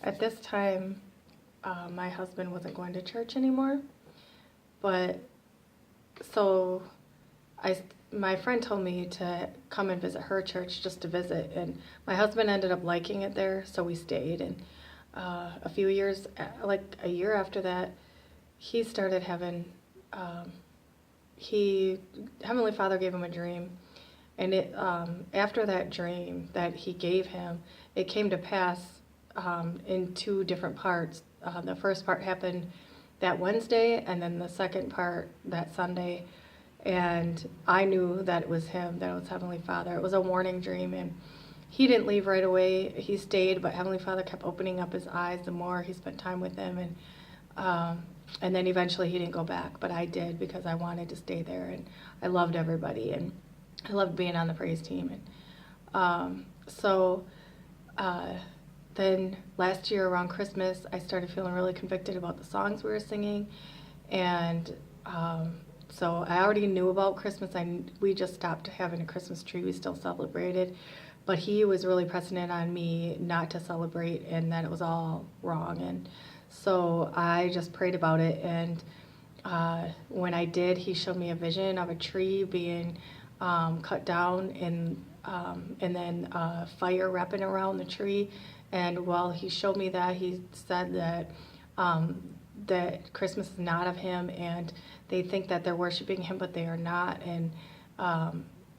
at this time, my husband wasn't going to church anymore, but so I, my friend told me to come and visit her church just to visit, and my husband ended up liking it there, so we stayed. And a few years, like a year after that, he started having, he Heavenly Father gave him a dream, and it after that dream that he gave him, it came to pass in two different parts. The first part happened that Wednesday, and then the second part that Sunday. And I knew that it was him, that it was Heavenly Father. It was a warning dream, and he didn't leave right away. He stayed, but Heavenly Father kept opening up his eyes the more he spent time with him, and then eventually he didn't go back, but I did because I wanted to stay there, and I loved everybody, and I loved being on the praise team, and so then last year around Christmas, I started feeling really convicted about the songs we were singing, and so I already knew about Christmas. We just stopped having a Christmas tree. We still celebrated, but he was really pressing it on me not to celebrate and that it was all wrong. And so I just prayed about it. And when I did, he showed me a vision of a tree being cut down and then fire wrapping around the tree. And while he showed me that, he said that that Christmas is not of him, and they think that they're worshiping him, but they are not, and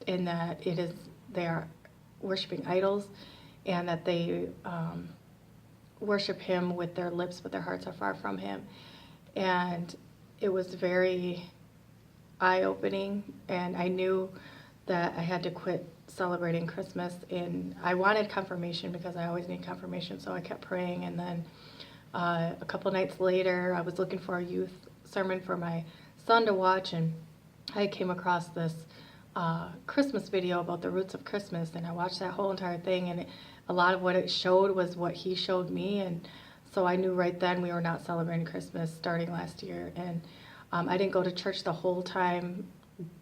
in that they are worshiping idols, and that they worship him with their lips, but their hearts are far from him. And it was very eye-opening, and I knew that I had to quit celebrating Christmas, and I wanted confirmation because I always need confirmation, so I kept praying. And then a couple nights later, I was looking for a youth sermon for my son to watch, and I came across this Christmas video about the roots of Christmas, and I watched that whole entire thing, and a lot of what it showed was what he showed me, and so I knew right then we were not celebrating Christmas starting last year. And I didn't go to church the whole time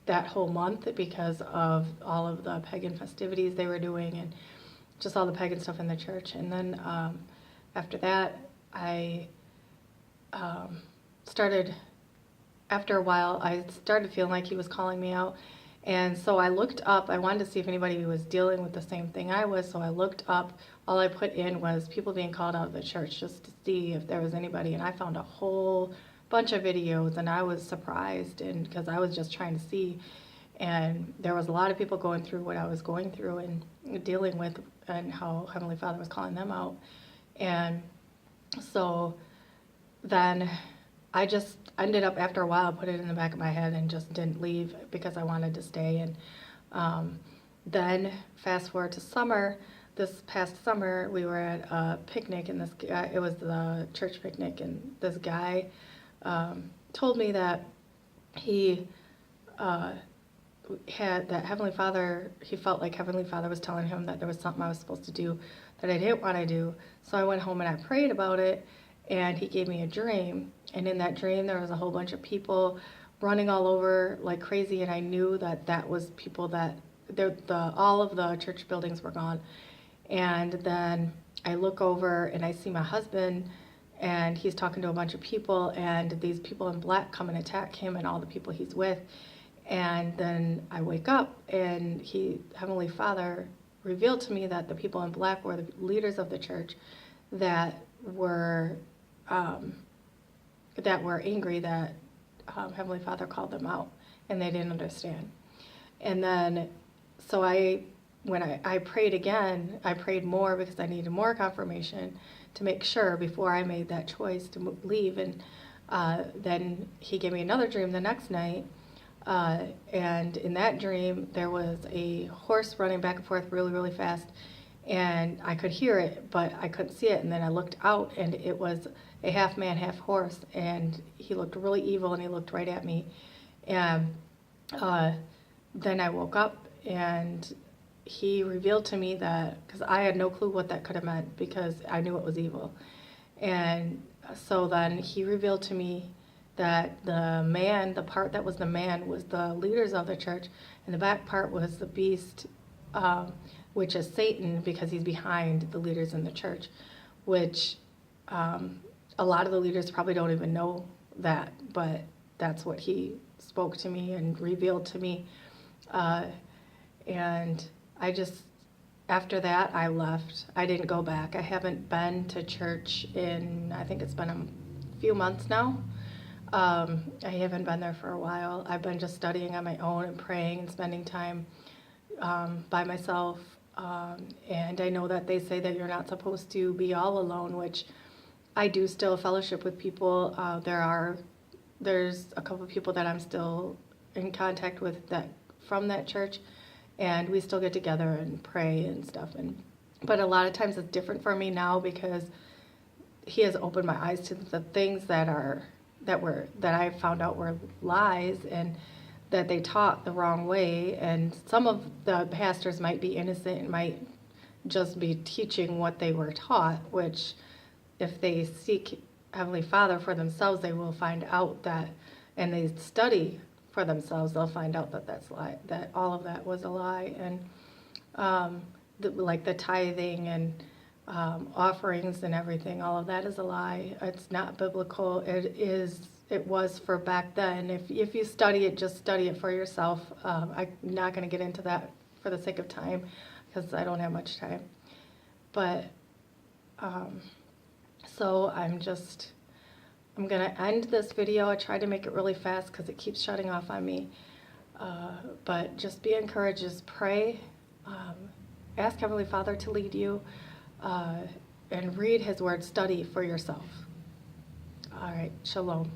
that whole month because of all of the pagan festivities they were doing and just all the pagan stuff in the church. And then after that, I started, after a while, I started feeling like he was calling me out. And so I looked up. I wanted to see if anybody was dealing with the same thing I was. So I looked up. All I put in was people being called out of the church just to see if there was anybody. And I found a whole bunch of videos, and I was surprised, and because I was just trying to see. And there was a lot of people going through what I was going through and dealing with, and how Heavenly Father was calling them out. And so then I just ended up, after a while, put it in the back of my head and just didn't leave because I wanted to stay. And then fast forward to summer. This past summer, we were at a picnic, and it was the church picnic, and this guy told me that he had that Heavenly Father, he felt like Heavenly Father was telling him that there was something I was supposed to do that I didn't want to do. So I went home and I prayed about it, and he gave me a dream. And in that dream, there was a whole bunch of people running all over like crazy, and I knew that that was people that all of the church buildings were gone. And then I look over and I see my husband, and he's talking to a bunch of people, and these people in black come and attack him and all the people he's with. And then I wake up, and Heavenly Father revealed to me that the people in black were the leaders of the church that were angry that Heavenly Father called them out, and they didn't understand. And then, so when I prayed again, I prayed more because I needed more confirmation to make sure before I made that choice to leave. And then he gave me another dream the next night. And in that dream, there was a horse running back and forth really, really fast. And I could hear it, but I couldn't see it. And then I looked out, and it was a half man, half horse. And he looked really evil, and he looked right at me. And then I woke up, and he revealed to me that, because I had no clue what that could have meant, because I knew it was evil. And so then he revealed to me that the part that was the man was the leaders of the church, and the back part was the beast, which is Satan, because he's behind the leaders in the church, which A lot of the leaders probably don't even know that, but that's what he spoke to me and revealed to me. And I just, after that, I left. I didn't go back. I haven't been to church in, I think it's been a few months now. I haven't been there for a while. I've been just studying on my own and praying and spending time by myself. And I know that they say that you're not supposed to be all alone, which I do still fellowship with people. There's a couple of people that I'm still in contact with that from that church, and we still get together and pray and stuff. But a lot of times it's different for me now because he has opened my eyes to the things that I found out were lies and that they taught the wrong way. And some of the pastors might be innocent and might just be teaching what they were taught, which if they seek Heavenly Father for themselves, they will find out that, and they study for themselves, they'll find out that that's lie, that all of that was a lie. And like the tithing and offerings and everything, all of that is a lie. It's not biblical. It was for back then. If you study it, just study it for yourself. I'm not going to get into that for the sake of time because I don't have much time. But so I'm going to end this video. I tried to make it really fast because it keeps shutting off on me. But just be encouraged, just pray. Ask Heavenly Father to lead you and read His Word, study for yourself. All right, shalom.